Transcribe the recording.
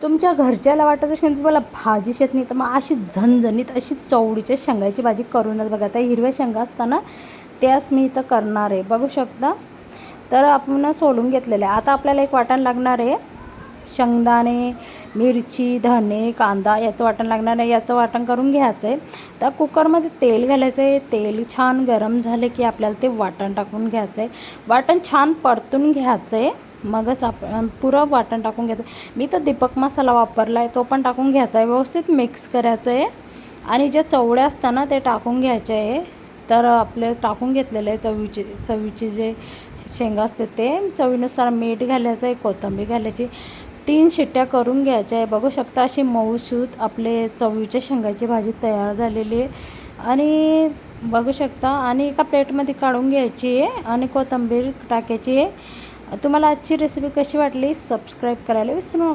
तुमच्या घरच्याला वाटत असेल की तुम्हाला भाजीच येत नाही, तर मग अशी झणझणीत अशी चवळीच्या शेंगाची भाजी करूनच बघा. त्या हिरव्या शेंगा असताना त्याच मी इथं करणार आहे, बघू शकता. तर आपण सोलून घेतलेलं आहे. आता आपल्याला एक वाटण लागणार आहे, शेंगदाणे, मिरची, धने, कांदा याचं वाटण लागणार आहे. याचं वाटण करून घ्यायचं आहे. तर कुकरमध्ये तेल घालायचं आहे. तेल छान गरम झाले की आपल्याला ते वाटण टाकून घ्यायचं आहे. वाटण छान परतून घ्यायचं आहे, मगच आपण पुरं वाटण टाकून घ्यायचं. मी तर दीपक मसाला वापरला आहे, तो पण टाकून घ्यायचा आहे. व्यवस्थित मिक्स करायचं आहे आणि ज्या चवळ्या असताना ते टाकून घ्यायचे आहे. तर आपले टाकून घेतलेले आहे चवीचे जे शेंगा असते ते. चवीनुसार मीठ घालायचं आहे, कोथिंबीर घालायची, 3 शिट्ट्या करून घ्यायच्या आहे. बघू शकता अशी मऊसूत आपले चवळीच्या शेंगाची भाजी तयार झालेली आहे. आणि बघू शकता, आणि एका प्लेटमध्ये काढून घ्यायची आहे आणि कोथिंबीर टाकायची आहे. तुम्हाला आजची रेसिपी कशी वाटली सबस्क्राईब करायला विसरू नका.